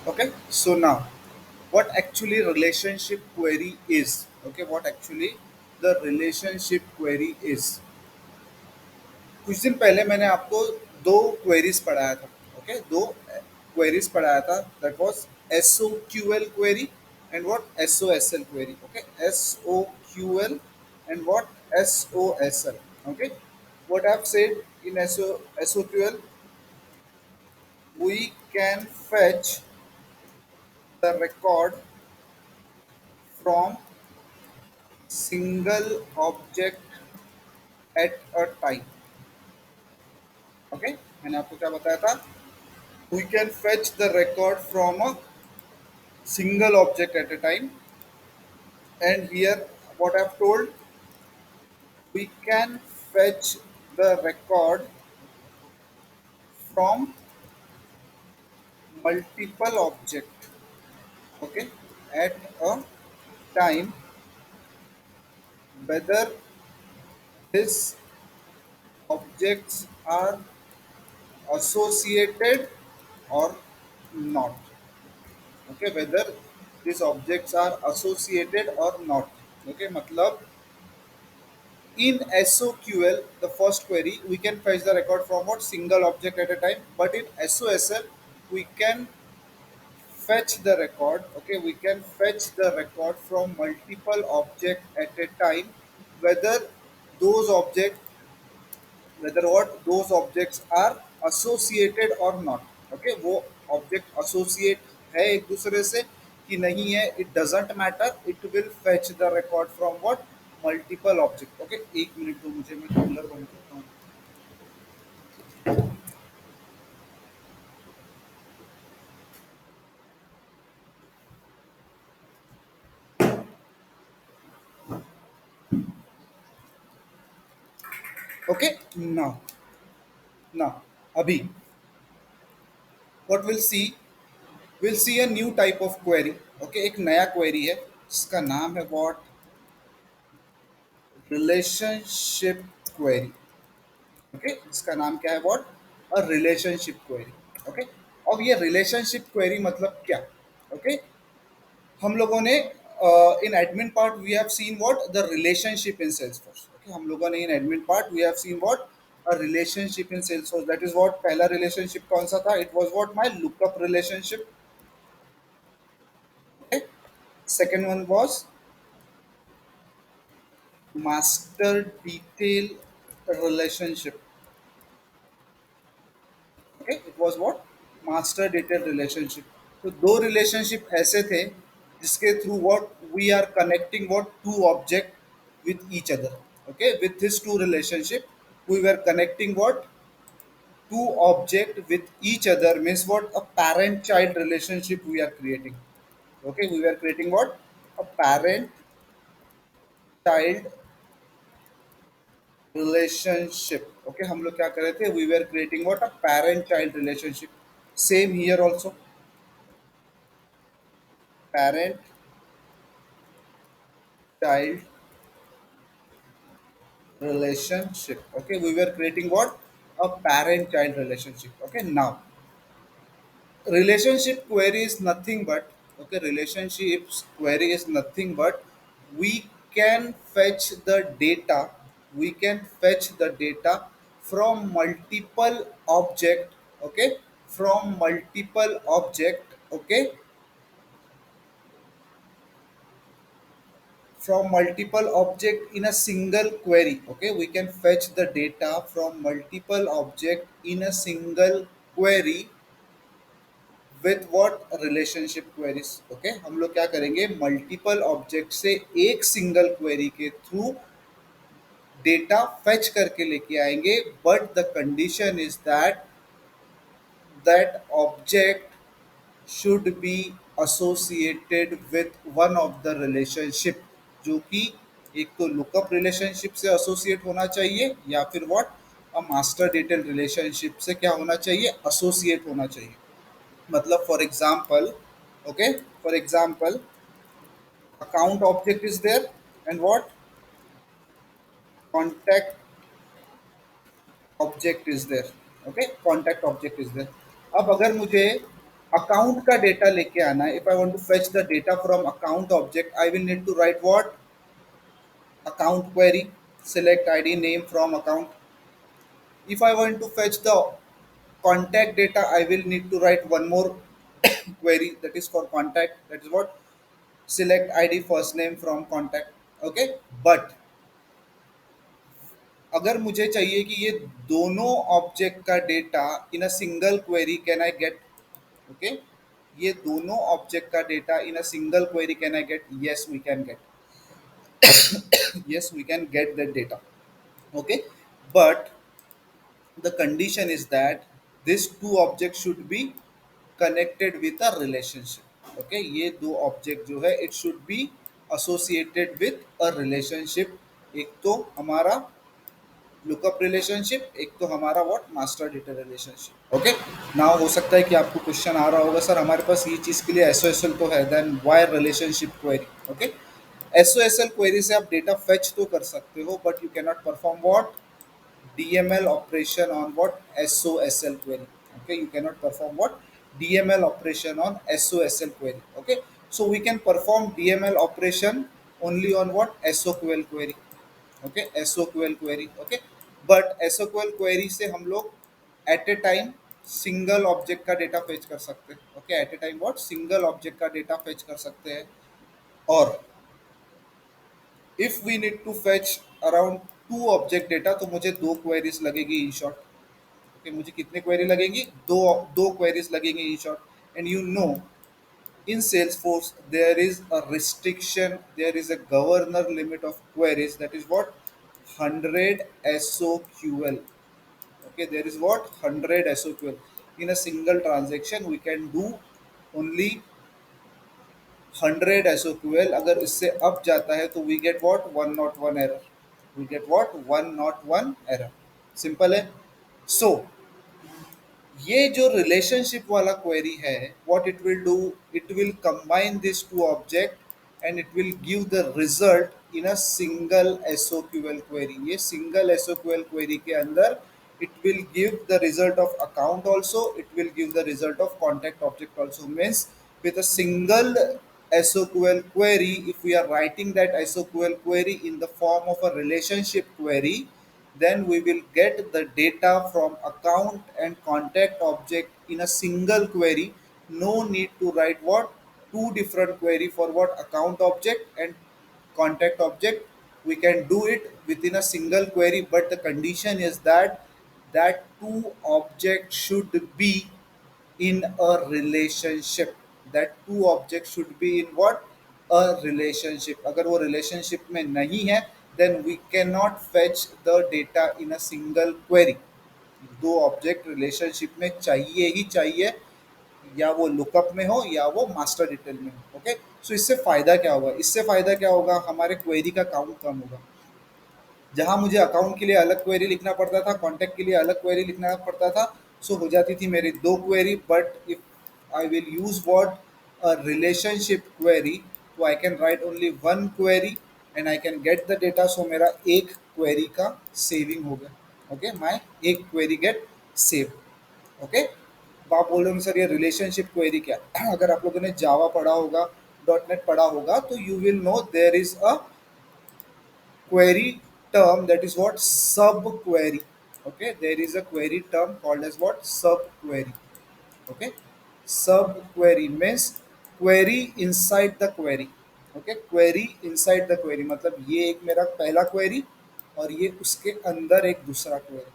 Okay, so now what actually relationship query is? Okay, what actually the relationship query is? कुछ दिन पहले मैंने आपको दो क्वेरीज पढ़ाया था. ओके, दो क्वेरीज पढ़ाया था. That was SOQL query and what SOSL query. Okay, SOQL and what SOSL. Okay, what I've said in SOQL, we can fetch the record from single object at a time. Okay, मैंने आपको क्या बताया था? We can fetch the record from a single object at a time. And here, what I've told, we can fetch the record from multiple object. Okay, at a time, whether these objects are associated or not. Okay, whether these objects are associated or not. Okay, matlab in SOQL, the first query, we can fetch the record from what single object at a time, but in SOSL, we can fetch the record. Okay, we can fetch the record from multiple object at a time, whether those objects, whether what those objects are associated or not. Okay, वो object associate है एक दूसरे से कि नहीं है, it doesn't matter. It will fetch the record from what multiple object. Okay, एक minute दो मुझे, मैं कूलर बंद करता हूँ. Okay, now अभी what we'll see a new type of query. Okay, एक नया query है जिसका नाम है what relationship query. ओके, इसका नाम क्या है? What a relationship query. Okay, अब ये रिलेशनशिप क्वेरी मतलब क्या? ओके, हम लोगों ने in admin part we have seen what the relationship in Salesforce. Okay, हम लोगों ने in admin part we have seen what a relationship in Salesforce. That is what पहला रिलेशनशिप कौन सा था? It was what my lookup relationship. Okay, second one was master detail relationship. Okay, it was what master dated relationship. तो दो relationship ऐसे थे जिसके through what we are connecting what to object with each other. Okay, with this two relationship we were connecting what two object with each other, means what a parent child relationship we are creating. Okay, we were creating what a parent child relationship. Okay, हम लोग क्या कर रहे थे? We were creating what a parent child relationship. Same here also, parent child relationship. Okay, we were creating what a parent child relationship. Okay, now relationship query is nothing but, okay, relationships query is nothing but we can fetch the data, we can fetch the data from multiple object. Okay, from multiple object. Okay, from multiple object in a single query. Okay, we can fetch the data from multiple object in a single query with what relationship queries. Okay, हम लोग क्या करेंगे? Multiple object से एक single query के through data fetch करके लेके आएंगे. But the condition is that that object should be associated with one of the relationship, जो कि एक तो लुकअप रिलेशनशिप से एसोसिएट होना चाहिए या फिर what a master dated relationship से क्या होना चाहिए? एसोसिएट होना चाहिए. मतलब for example, okay, for example, account object is there and what contact object is there. Okay, contact object is there. अब अगर मुझे अकाउंट का डेटा लेके आना है, if I want to fetch the data from account object, I will need to write what, account query, select id name from account. If I want to fetch the contact data, I will need to write one more query, that is for contact, that is what, select id first name from contact. Okay, but अगर मुझे चाहिए कि ये दोनों object का data in a single query, can I get? Okay, ये दोनों object का data in a single query, can I get? Yes we can get, yes we can get that data. Okay, but the condition is that these two objects should be connected with a relationship. Okay, ये दो object जो है, it should be associated with a relationship. एक तो हमारा lookup relationship, एक तो हमारा what, master data relationship. Okay, now हो सकता है कि आपको क्वेश्चन आ रहा होगा, सर हमारे पास ये चीज़ के लिए एसओएसएल तो है, then why relationship query? Okay, SOSL query से आप डेटा फेच तो कर सकते हो, but you can not perform what, DML operation on what, SOSL query. Okay, you cannot perform what, DML operation on SOSL query. Okay, so we can perform DML operation only on what, SOQL query. Okay, SOQL query. Okay, but SOQL query से हम लोग at a time single object का data fetch कर सकते हैं. Okay, at a time what, single object का data fetch कर सकते हैं. और if we need to fetch around two object data, तो मुझे दो क्वेरीज लगेगी इन शॉर्ट. कि मुझे कितने क्वेरी लगेंगी, दो, दो क्वेरीज लगेंगी in short. And you know, in Salesforce there is a restriction, there is a governor limit of queries, that is what, 100 SOQL. Okay, there is what, 100 SOQL. In a single transaction we can do only 100 SOQL. अगर इससे up जाता है तो we get what, 101 error. We get what, 101 error. Simple है. So ये जो relationship वाला query है, what it will do, it will combine this two object and it will give the result in a single SOQL query. ये single SOQL query के अंदर it will give the result of account also, it will give the result of contact object also. Means with a single SOQL query, if we are writing that SOQL query in the form of a relationship query, then we will get the data from account and contact object in a single query. No need to write what, two different query for what, account object and contact object. We can do it within a single query, but the condition is that that two objects should be in a relationship. That two objects should be in what, a relationship. अगर वो relationship में नहीं है, then we cannot fetch the data in a single query. दो object relationship में चाहिए ही चाहिए, या वो लुकअप में हो या वो मास्टर डिटेल में हो. ओके, सो इससे फायदा क्या होगा, इससे फायदा क्या होगा, हमारे क्वेरी का काउंट कम होगा. जहाँ मुझे अकाउंट के लिए अलग क्वेरी लिखना पड़ता था, कॉन्टैक्ट के लिए अलग क्वेरी लिखना पड़ता था, सो हो जाती थी मेरी दो query. But if I will use what, a relationship query, तो I can write only one query and I can get the data. So मेरा एक क्वेरी का सेविंग हो गया. ओके, माई एक क्वेरी गेट सेव. ओके, तो आप बोल रहे हो सर ये रिलेशनशिप क्वेरी क्या? अगर आप लोगों ने जावा पढ़ा होगा, .NET पढ़ा होगा, तो you will know there is a query term, that is what, subquery. Okay, there is a query term called as what, subquery. Okay, subquery means query inside the query. Okay, query inside the query मतलब ये एक मेरा पहला query और ये उसके अंदर एक दूसरा query.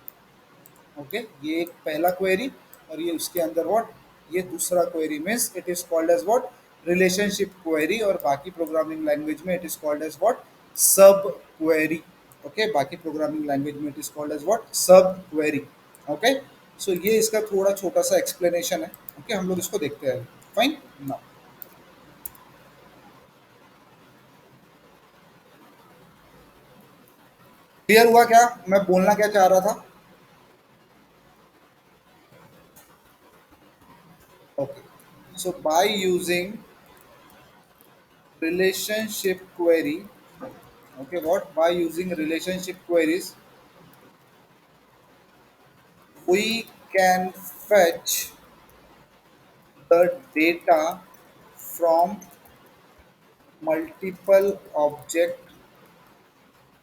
ओके, ये एक पहला क्वेरी और ये उसके अंदर व्हाट, ये दूसरा query. Means it is called as what, relationship query. और बाकी प्रोग्रामिंग लैंग्वेज में it is called as what, sub query. Okay, बाकी प्रोग्रामिंग लैंग्वेज में it is called as what, sub query. Okay, so ये इसका थोड़ा छोटा सा एक्सप्लेनेशन है. ओके, हम लोग इसको देखते हैं. फाइन. नाउ क्लियर हुआ क्या, मैं बोलना क्या चाह रहा था? Okay, so by using relationship query, okay, what, by using relationship queries we can fetch the data from multiple object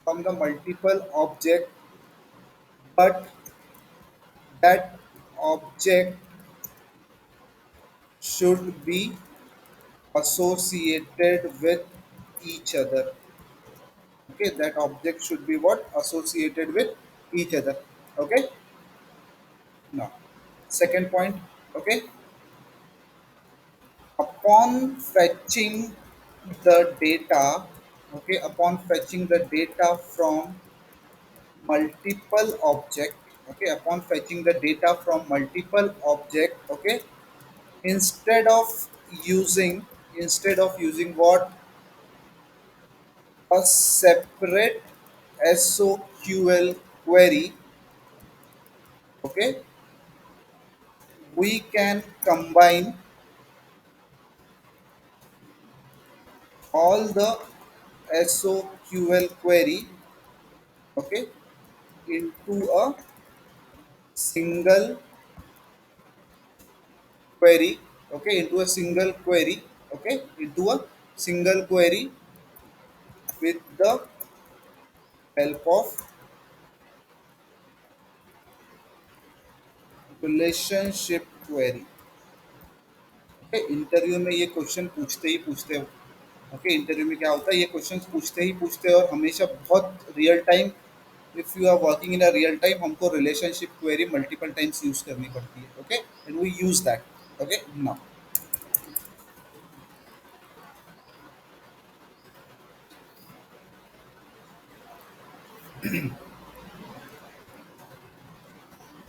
from the multiple object, but that object should be associated with each other. Okay, that object should be what? Associated with each other. Okay, now second point. Okay, upon fetching the data, okay, upon fetching the data from multiple object, okay, upon fetching the data from multiple object, okay, instead of instead of using what, a separate SOQL query, okay, we can combine all the SOQL query, okay, into a single query, okay, into a single query, okay, into a single query with the help of relationship query. Okay, interview में ये question पूछते ही पूछते हो। Okay, interview में क्या होता है, ये क्वेश्चन पूछते ही पूछते हैं और हमेशा बहुत real time, if you are working in a real time, हमको relationship query multiple times use करनी पड़ती है। Okay, and we use that. Okay, now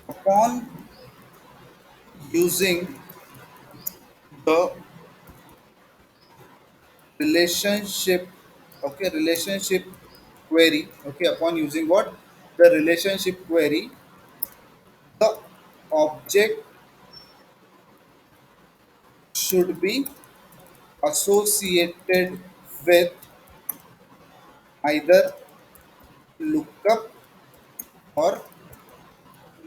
upon using the relationship, okay, relationship query, okay, upon using what, the relationship query, the object should be associated with either lookup or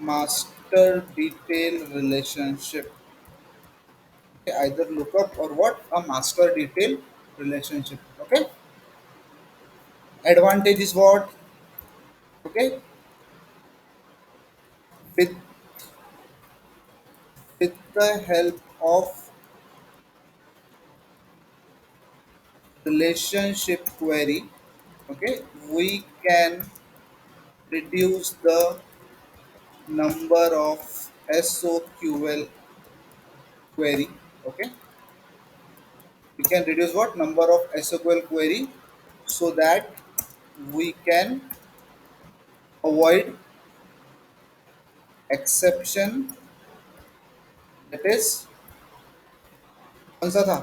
master detail relationship. Okay, either lookup or what, a master detail relationship. Okay, advantage is what, okay, with the help of relationship query, okay, we can reduce the number of SOQL query. Okay, we can reduce what, number of SQL query, so that we can avoid exception, that is कौन सा था,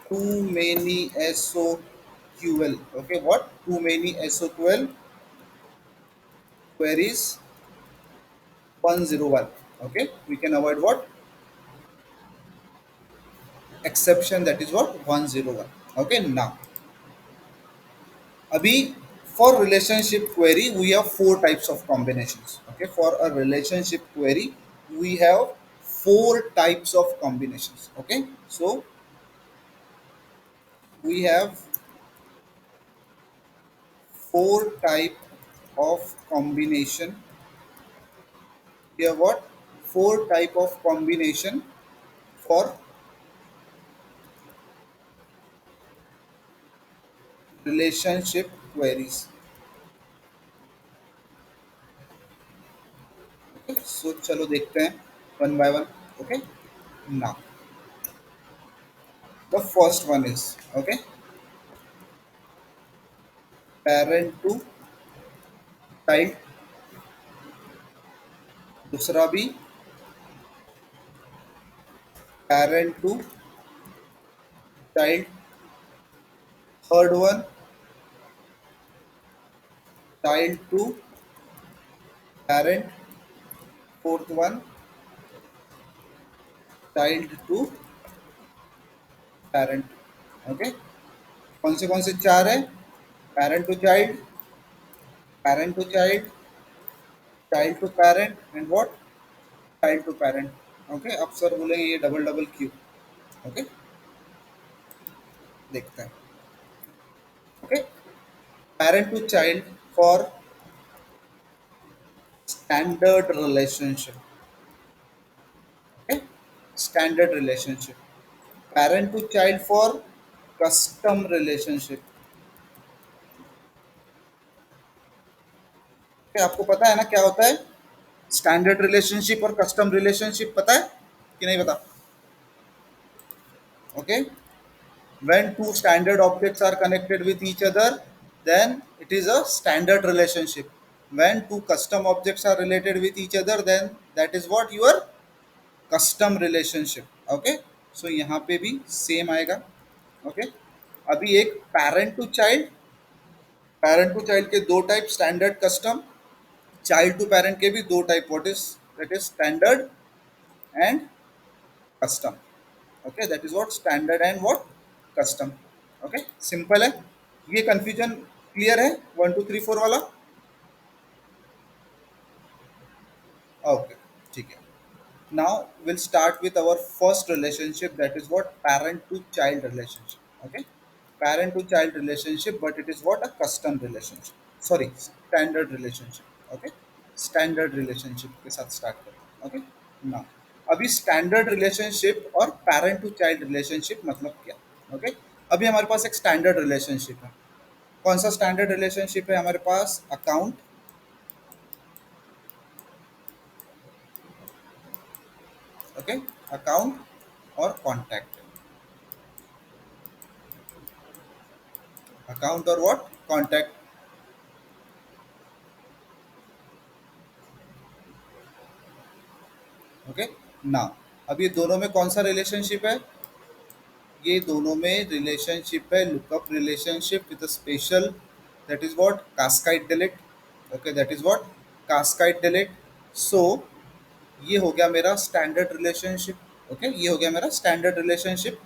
too many SOQL, okay, what, too many SOQL queries 101, okay, we can avoid what, exception, that is what, 101। okay, now अभी for relationship query we have four types of combinations। okay, for a relationship query we have four types of combinations। okay, so we have four type of combination, we have what, four type of combination for relationship queries। okay, so चलो देखते हैं one by one। okay, now the first one is, okay, parent to child, दूसरा भी parent to child, third one child to parent, fourth one child to parent। Okay, कौन से चार है, parent to child, parent to child, child to parent, and what, child to parent। Okay, अब sir बोलेंगे ये double double क्यों। Okay, देखते हैं। Okay, parent to child for standard relationship. Okay, standard relationship. Parent to child for custom relationship. Okay, आपको पता है ना क्या होता है स्टैंडर्ड रिलेशनशिप और कस्टम रिलेशनशिप, पता है कि नहीं पता? Okay, when two standard objects are connected with each other, then it is a standard relationship. When two custom objects are related with each other, then that is what your custom relationship. Okay, so यहाँ पे भी same आएगा। Okay, अभी एक parent to child के दो type, standard custom. Child to parent के भी दो type, what is that is standard and custom. Okay, that is what standard and what custom. Okay, simple है। ये कंफ्यूजन क्लियर है 1 2 3 4 वाला? ओके, ठीक है। Now we'll start with our first relationship, that is what parent to child relationship. Okay, parent to child relationship, but it is what a custom relationship, sorry, standard relationship। Okay, standard relationship के साथ start करें। Okay, now अभी standard relationship और parent to child relationship मतलब क्या? Okay, अभी हमारे पास एक standard relationship है। कौन सा standard relationship है हमारे पास? account। Okay, account और contact। account और what? contact। ओके, ना अब ये दोनों में कौन सा रिलेशनशिप है? ये दोनों में रिलेशनशिप है lookup relationship with special, that is what cascade delete. Okay, that is what cascade delete. So ये हो गया मेरा स्टैंडर्ड रिलेशनशिप। ओके, ये हो गया मेरा standard relationship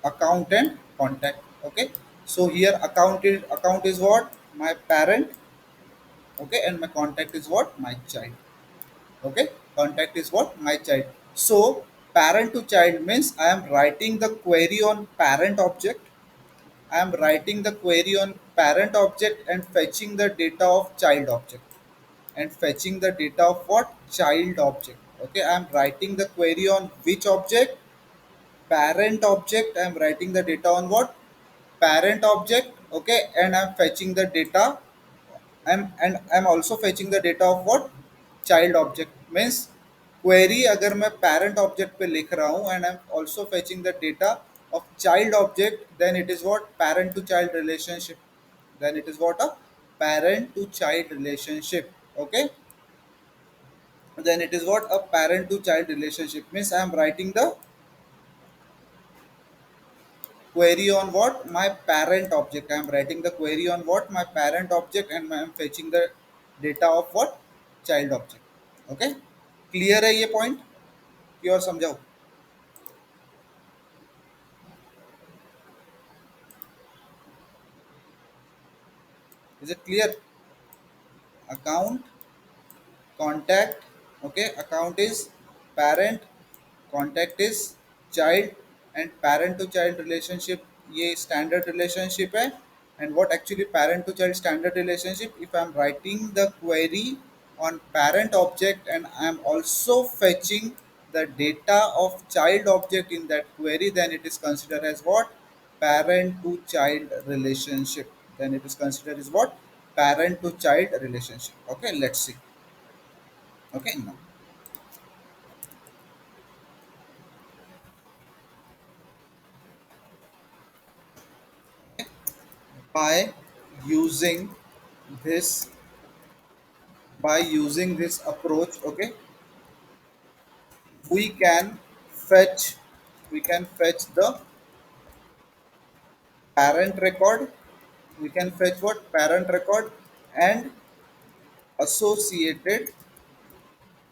account and contact. Okay, so here account is what my parent. Okay, and my contact is what my child. Okay, contact is what my child। So parent to child means I am writing the query on parent object, I am writing the query on parent object and fetching the data of child object, and fetching the data of what? Child object। Okay, I am writing the query on which object? Parent object। I am writing the data on what? Parent object। Okay, and I am fetching the data, I'm also fetching the data of what? Child object। means query अगर मैं parent object पे लिख रहा हूँ and I'm also fetching the data of child object, then it is what? Parent to child relationship। then it is what? A parent to child relationship। okay, then it is what? A parent to child relationship means I am writing the query on what? My parent object। I am writing the query on what? My parent object, and I am fetching the data of what? Child object। Okay, clear है ये point कि और समझाओ? Is it clear? Account, contact। okay, account is parent, contact is child, and parent to child relationship ये standard relationship है। and what actually parent to child standard relationship? if I am writing the query on parent object and I am also fetching the data of child object in that query, then it is considered as what? Parent to child relationship। then it is considered as what? Parent to child relationship। okay, let's see। okay, now by using this by using this approach, okay, we can fetch we can fetch the parent record, we can fetch what? Parent record and associated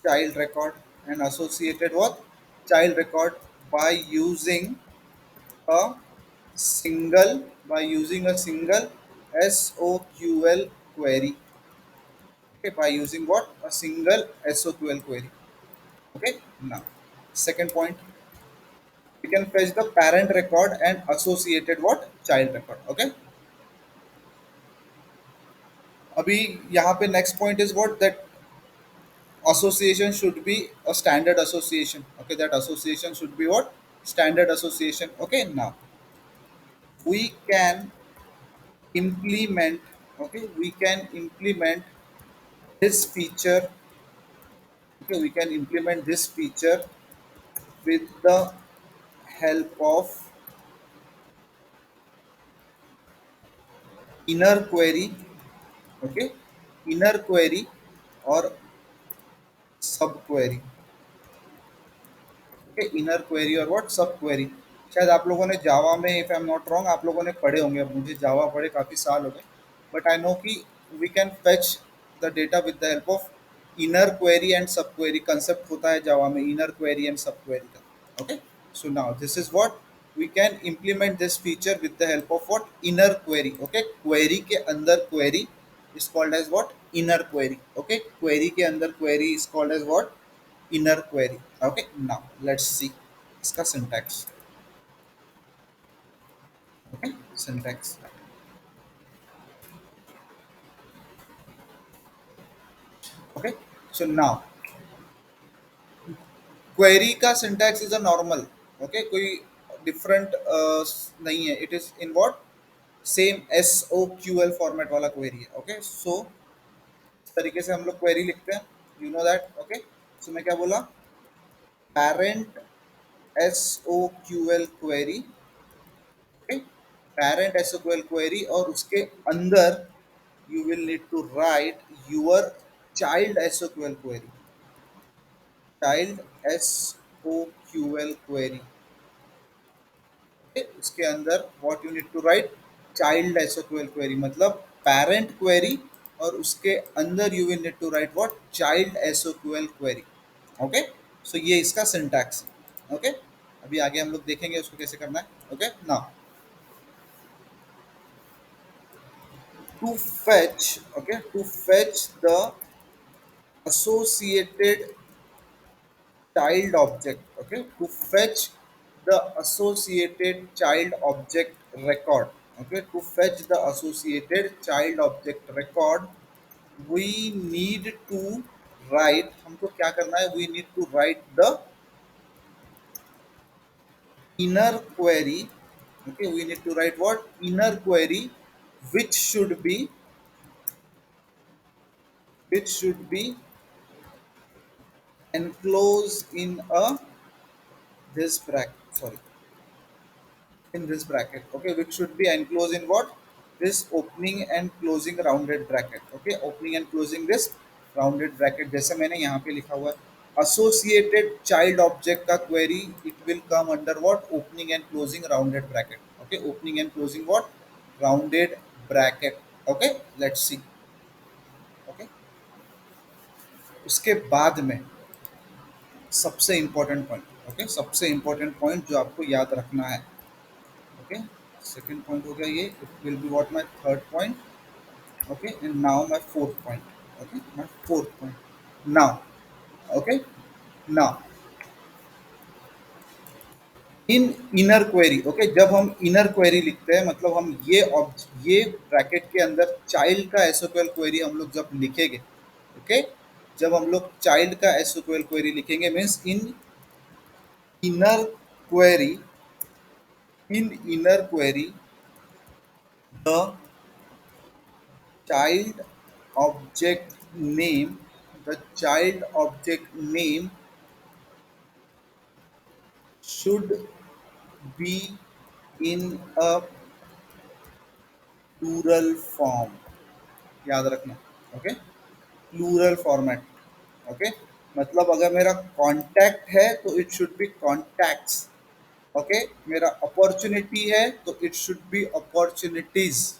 child record, and associated what? Child record by using a by using a single SOQL query। okay, by using what? A single SOQL query। okay, now second point, We can fetch the parent record and associated what child record. Okay. अभी यहाँ पे next point is what that association should be a standard association. Okay, that association should be what standard association. Okay, now we can implement. Okay, we can implement this feature. Okay, we can implement this feature with the help of inner query. Okay, inner query or sub query. Okay, inner query और what sub query. शायद आप लोगों ने जावा में, if I am not wrong, आप लोगों ने पढ़े होंगे. अब मुझे जावा पढ़े काफ़ी साल हो गए, बट आई नो कि we can fetch the data with the help of inner query and sub query. Concept होता है जावा में inner query and sub query का. Okay, so now this is what we can implement this feature with the help of what inner query. Okay, query के अंदर query is called as what inner query. Okay, query के अंदर query is called as what inner query. Okay, now let's see इसका syntax. Okay, syntax. Okay, so now query का syntax is a normal. Okay, कोई different नहीं है. It is in what same SOQL format वाला query है. Okay, सो इस तरीके से हम लोग क्वेरी लिखते हैं. You know that. ओके, सो मैं क्या बोला, parent SOQL query. Okay, parent SOQL query और उसके अंदर you will need to write your child SOQL query. Child SOQL query. Okay, उसके अंदर what you need to write child SOQL query मतलब parent query और उसके अंदर you will need to write what child SOQL query. Okay, so ये इसका syntax. Okay, अभी आगे हम लोग देखेंगे उसको कैसे करना है. Okay, now to fetch. Okay, to fetch the associated child object. Okay, to fetch the associated child object record. Okay, to fetch the associated child object record we need to write. हमको क्या करना है, we need to write the inner query. Okay, we need to write what inner query which should be, which should be enclosed in a this bracket. Sorry, in this bracket. Okay, which should be enclosed in what this opening and closing rounded bracket. Okay, opening and closing this rounded bracket जैसे मैंने यहाँ पे लिखा हुआ है. associated child object का query it will come under what opening and closing rounded bracket. Okay, opening and closing what rounded bracket. Okay, let's see. Okay, उसके बाद में सबसे इम्पोर्टेंट पॉइंट. ओके, सबसे इम्पोर्टेंट पॉइंट जो आपको याद रखना है. ओके, सेकंड पॉइंट हो गया ये. It will be what my third point. Okay, and now my fourth point. Okay, my fourth point now. Okay, now in inner query. Okay, जब हम inner query लिखते हैं मतलब हम ये ब्रैकेट के अंदर child का SOQL query हम लोग जब लिखेंगे. Okay, जब हम लोग child का SOQL query लिखेंगे means inner query in inner query the child object name, the child object name should be in a plural form. याद रखना. Okay, plural format. ओके, मतलब अगर मेरा कॉन्टैक्ट है तो it should be contacts. Okay, मेरा opportunity है तो it should be opportunities.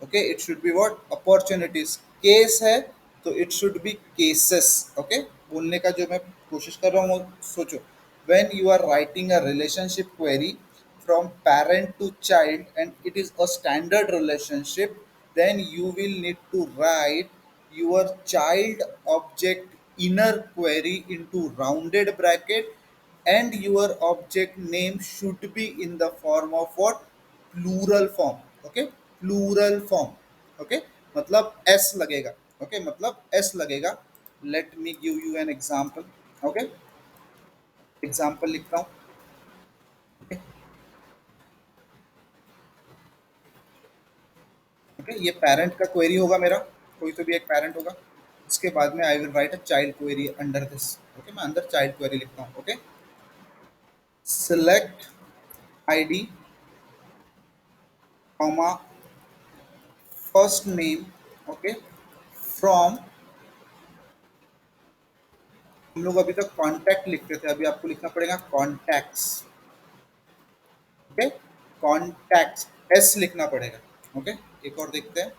Okay, it should be what opportunities. Case है तो it should be cases. Okay, बोलने का जो मैं कोशिश कर रहा हूँ वो सोचो. When you are writing a relationship query from parent to child and it is a standard relationship, then you will need to write your child object inner query into rounded bracket and your object name should be in the form of what? Plural form. Okay, plural form. Okay, मतलब s लगेगा. Okay, मतलब s लगेगा. Let me give you an example. Okay, example लिखता हूँ. Okay? Okay? ये parent का query होगा मेरा. कोई तो भी एक पेरेंट होगा. इसके बाद में आई will write a child query under this. Okay, मैं अंदर चाइल्ड क्वेरी लिखता हूँ. Okay, select ID comma first name. Okay, from. हम लोग अभी तक कॉन्टैक्ट लिखते थे, अभी आपको लिखना पड़ेगा कॉन्टैक्ट्स. ओके, कॉन्टैक्ट्स, एस लिखना पड़ेगा. ओके, एक और देखते हैं.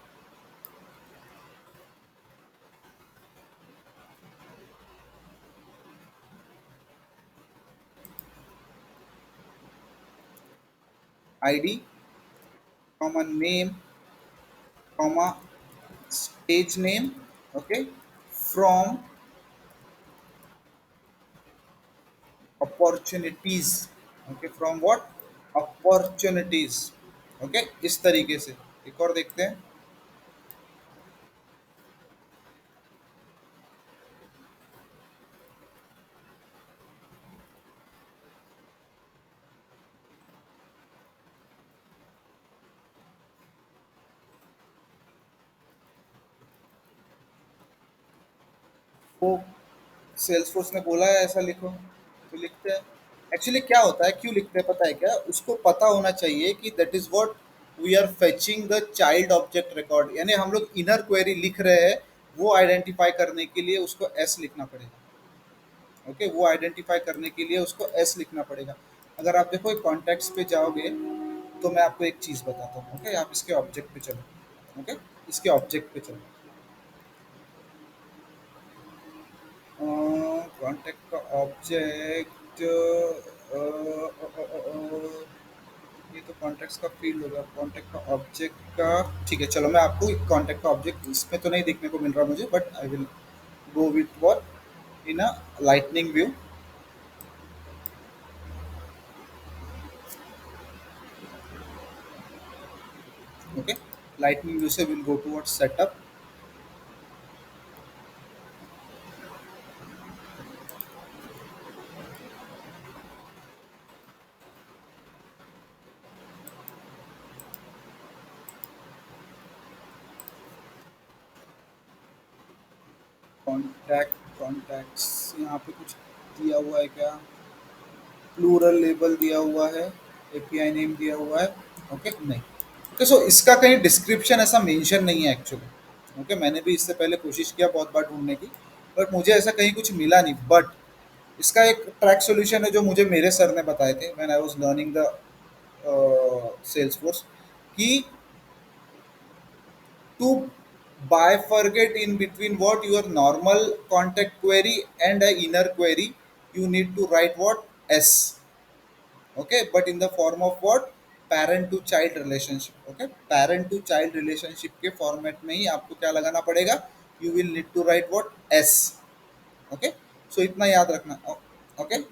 ID comma name comma stage name. Okay, from opportunities. Okay, from what? Opportunities. Okay, इस तरीके से. एक और देखते हैं. वो सेल्सफोर्स ने बोला है ऐसा लिखो, तो लिखते हैं. एक्चुअली क्या होता है, क्यों लिखते हैं पता है क्या? उसको पता होना चाहिए कि that is what we are fetching the child object record. यानी हम लोग इनर क्वेरी लिख रहे हैं, वो आइडेंटिफाई करने के लिए उसको एस लिखना पड़ेगा. ओके, वो आइडेंटिफाई करने के लिए उसको एस लिखना पड़ेगा. अगर आप देखो कॉन्टेक्ट्स पे जाओगे, तो मैं आपको एक चीज़ बताता हूँ. ओके, आप इसके ऑब्जेक्ट पे चलो. ओके, इसके ऑब्जेक्ट पे चलो. कॉन्टेक्ट का ऑब्जेक्ट, ये तो कॉन्टेक्ट का फील्ड होगा. कॉन्टेक्ट का ऑब्जेक्ट का, ठीक है, चलो मैं आपको कॉन्टेक्ट का ऑब्जेक्ट इसमें तो नहीं देखने को मिल रहा मुझे, but I will go with what in a lightning view. Okay, lightning view से will go to what setup. Contacts, यहाँ पे कुछ दिया हुआ है क्या? प्लूरल लेबल दिया हुआ है, एपीआई नेम दिया हुआ है. ओके, नहीं. ओके, सो इसका कहीं डिस्क्रिप्शन ऐसा मेंशन नहीं है एक्चुअली. ओके, मैंने भी इससे पहले कोशिश किया बहुत बार ढूंढने की, बट मुझे ऐसा कहीं कुछ मिला नहीं. बट इसका एक ट्रैक सॉल्यूशन है जो मुझे मेरे सर ने बताए थे when I was learning the Salesforce, कि to bifurcate in between what your normal contact query and a inner query, you need to write what? S. Okay, but in the form of what? Parent to child relationship. Okay, parent to child relationship के format में ही आपको क्या लगाना पड़ेगा? You will need to write what? S. Okay, so इतना याद रखना. Okay,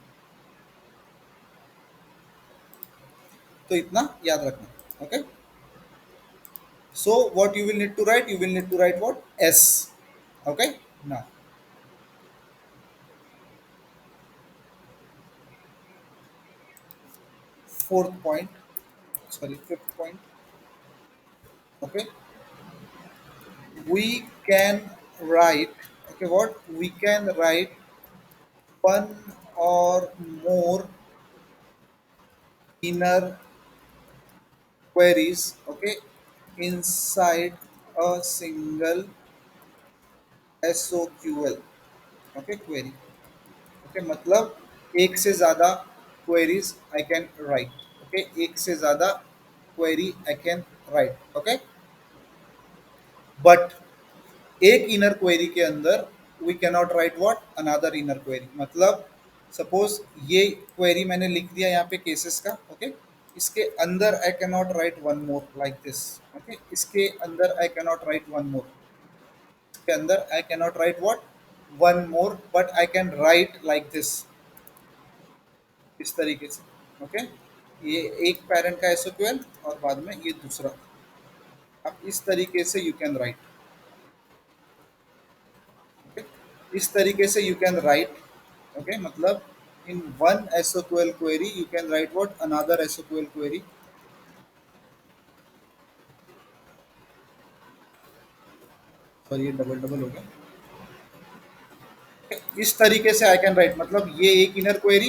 तो इतना याद रखना. Okay, so what you will need to write? You will need to write what? S. Okay, now fourth point, sorry, fifth point. Okay, we can write. Okay, what? We can write one or more inner queries. Okay, inside a single SOQL. Okay, query. Okay, मतलब एक से ज़्यादा queries I can write. Okay, एक से ज़्यादा query I can write. Okay, but एक inner query के अंदर we cannot write what? Another inner query. मतलब सपोज ये क्वेरी मैंने लिख दिया यहाँ पे केसेस का. ओके, इसके अंदर I cannot right one more like this. Okay, इसके अंदर I cannot right one more. इसके अंदर I cannot write what? One more, but I can right like this. इस तरीके से। ओके, ये एक पेरेंट का एसक्यूएल और बाद में ये दूसरा। अब इस तरीके से यू कैन राइट। ओके, इस तरीके से यू कैन राइट। ओके, मतलब in one SQL query you can write what another SQL query. Sorry, ये डबल डबल हो गया। इस तरीके से आई कैन राइट, मतलब ये एक इनर क्वेरी,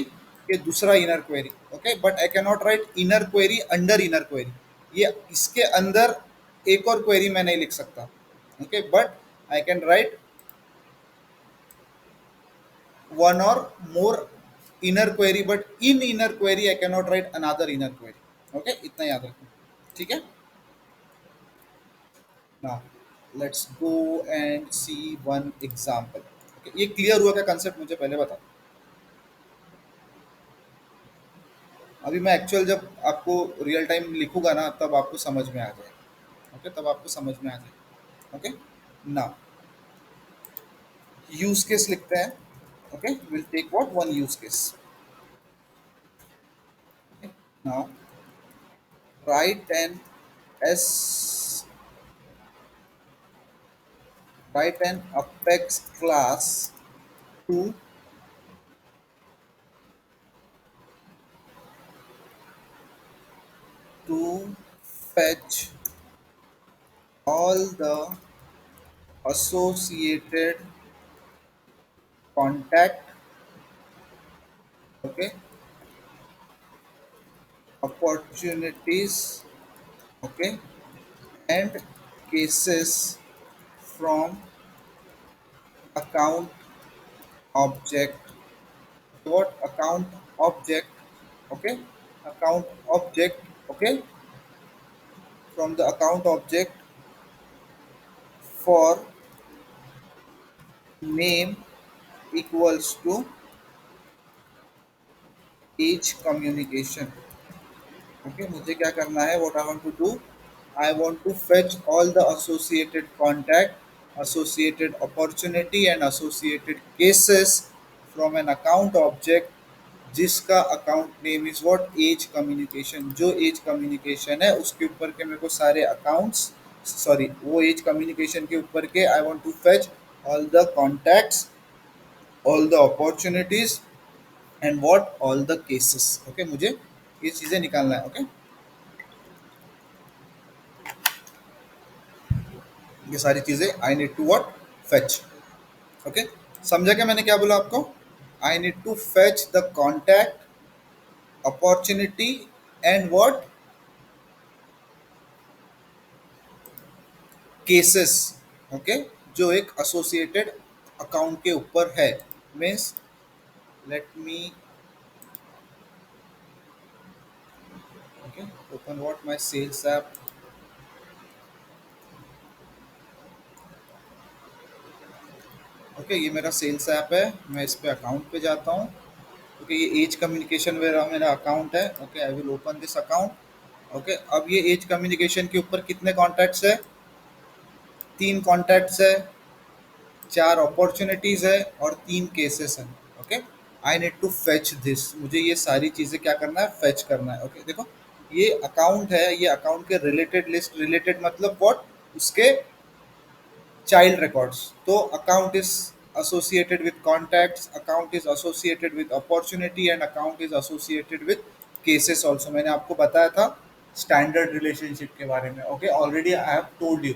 ये दूसरा inner query. Okay, but I can not right inner query under inner query. ये इसके अंदर एक और क्वेरी मैं नहीं लिख सकता। Okay, but I can write one or more inner query, but in inner query I can not write another inner query. Okay, इतना याद रखना। ठीक है ना। Let's go and see one example. ये क्लियर हुआ क्या कंसेप्ट, मुझे पहले बता। अभी मैं एक्चुअल जब आपको रियल टाइम लिखूंगा ना तब आपको समझ में आ जाएगा। ओके, तब आपको समझ में आ जाएगा। ओके ना, यूज केस लिखते हैं। Okay, will take what one use case. Now write an S write an apex class to to fetch all the associated contact, okay, opportunities, okay, and cases from account object. What account object? Okay, account object. Okay, from the account object for name equals to each communication. Okay, मुझे क्या करना है, what I want to do, I want to fetch all the associated contact, associated opportunity and associated cases from an account object जिसका account name is what Edge Communications. जो Edge Communications है उसके ऊपर के मेरे को सारे अकाउंट्स, सॉरी वो एज कम्युनिकेशन के ऊपर के I want to fetch all the contacts, all the opportunities and what all the cases. Okay, मुझे ये चीज़ें निकालना है। ओके, ये सारी चीज़ें I need to what fetch. Okay, समझा क्या मैंने क्या बोला आपको। I need to fetch the contact, opportunity and what cases. Okay, जो एक एसोसिएटेड अकाउंट के ऊपर है। Means let me okay open what my sales app. Okay, ये मेरा सेल्स ऐप है, मैं इस पे अकाउंट पे जाता हूँ। ओके, ये एज कम्युनिकेशन मेरा मेरा अकाउंट है। Okay, I will open this account. Okay, अब ये एज कम्युनिकेशन के ऊपर कितने कॉन्टैक्ट्स है, तीन कॉन्टैक्ट्स है, चार अपॉर्चुनिटीज है और तीन केसेस हैं। Okay, I need to fetch this, मुझे ये सारी चीज़ें क्या करना है, फेच करना है। ओके, देखो ये अकाउंट है, ये अकाउंट के रिलेटेड लिस्ट, रिलेटेड मतलब व्हाट, उसके child records। तो account is associated with contacts, account is associated with opportunity and account is associated with cases also। मैंने आपको बताया था स्टैंडर्ड रिलेशनशिप के बारे में। Okay, already I have told you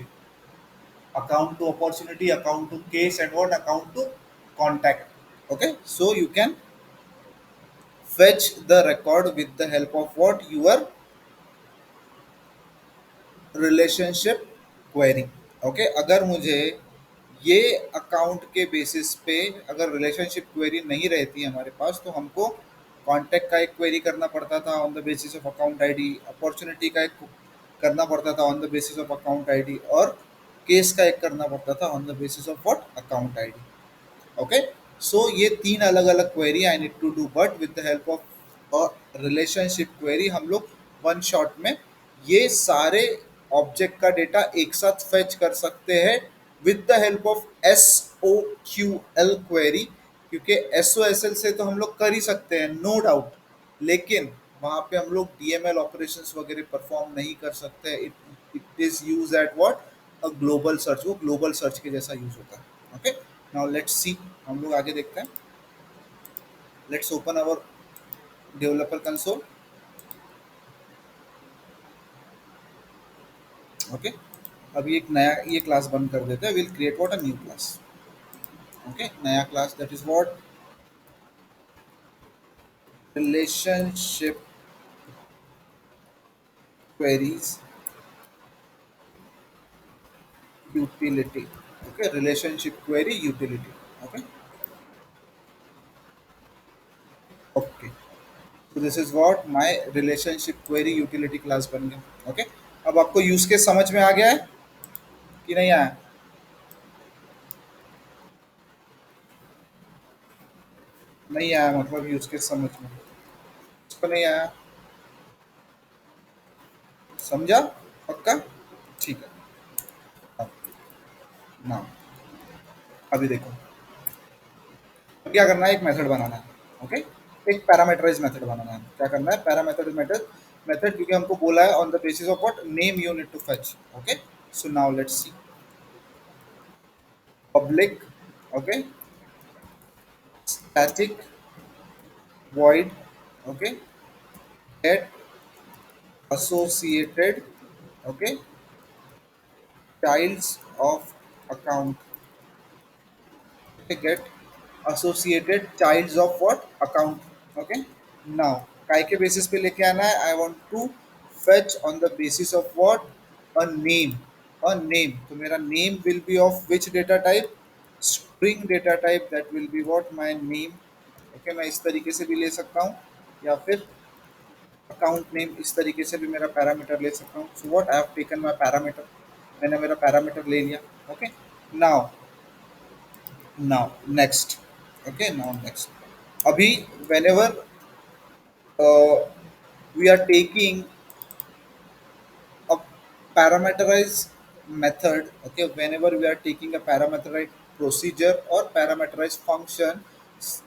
account to opportunity, account to case and what account to contact। okay, so you can fetch the record with the help of what your relationship query. Okay, अगर मुझे ये account के basis पे अगर relationship query नहीं रहती हमारे पास तो हमको कॉन्टैक्ट का एक क्वेरी करना पड़ता था on the basis of account ID, opportunity का एक करना पड़ता था on the basis of account ID और केस का एक करना पड़ता था on the basis of what account ID. Okay, so ये तीन अलग अलग query I need to do, but with the help of a relationship query हम लोग वन शॉट में ये सारे ऑब्जेक्ट का डेटा एक साथ फेच कर सकते हैं with the help of S O Q L query. क्योंकि एस ओ एस एल से तो हम लोग कर ही सकते हैं, नो डाउट। लेकिन वहां पे हम लोग डीएमएल ऑपरेशंस वगैरह परफॉर्म नहीं कर सकते। It it is use at what, a global search, वो ग्लोबल सर्च के जैसा यूज होता है। ओके, नाउ लेट्स सी, हम लोग आगे देखते हैं। Let's open our developer console. Okay, अभी एक नया ये क्लास बंद कर देते हैं। Will create what, a new class. Okay, नया class, that is what, relationship queries utility. Okay, relationship query utility. Okay, okay, so this is what my relationship query utility class बन गया। okay, अब आपको use case समझ में आ गया है कि नहीं आया? नहीं आया मतलब यूज केस समझ में, इसको नहीं आया, समझा? पक्का? ठीक है। अब ना, अभी देखो, अब क्या करना है, एक मेथड बनाना है। ओके, एक पैरामीटराइज मेथड बनाना है। क्या करना है, पैरामीटराइज मेथड, मेथड क्योंकि हमको बोला है on the basis of what name you need to fetch. Okay, so now let's see, public, okay, static void, okay, get associated, okay, childs of account, okay, get associated childs of what, account। okay, now काय के basis पे लेके आना है, I want to fetch on the basis of what, a name, a name। तो मेरा name will be of which data type, string data type, that will be what, my name। okay, मैं इस तरीके से भी ले सकता हूँ, या फिर अकाउंट नेम, इस तरीके से भी मेरा पैरामीटर ले सकता हूँ। So what, I have taken my parameter, मैंने मेरा पैरामीटर ले लिया। Okay, now, now next, okay, now next, अभी whenever we are taking a parameterized method, okay, whenever we are taking a parameterized procedure or parameterized function,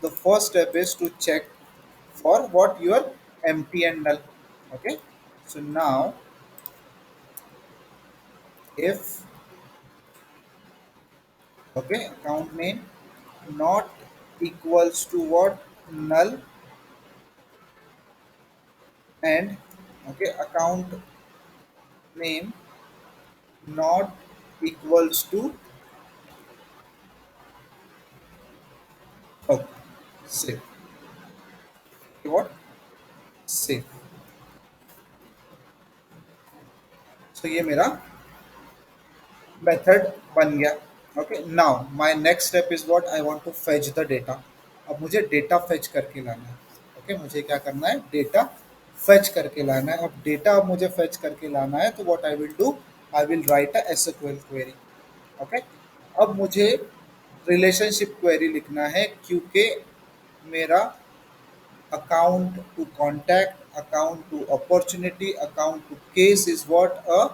the first step is to check for what your empty and null। okay, so now if, okay, account name not equals to what, null, and okay, account name not equals to, okay, save, okay, what, save। so ये मेरा method बन गया। Okay, now my next step is what, I want to fetch the data. अब मुझे data fetch करके लाना है। Okay, मुझे क्या करना है, डेटा फेच करके लाना है। अब डेटा अब मुझे फेच करके लाना है, तो what I will do, I will write a SQL query. Okay, अब मुझे रिलेशनशिप क्वेरी लिखना है, क्योंकि मेरा account to contact, account to opportunity, account to case is what, a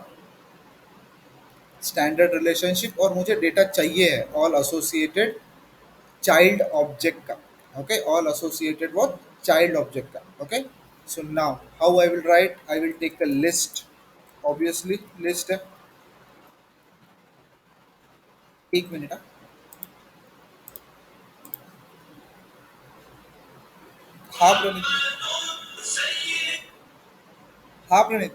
standard relationship, और मुझे डेटा चाहिए है ऑल एसोसिएटेड चाइल्ड ऑब्जेक्ट का। Okay, all associated what, child object का। Okay, so now how I will write, I will take the list, obviously list है। एक minute, हाँ प्रणीत, हाँ प्रणीत,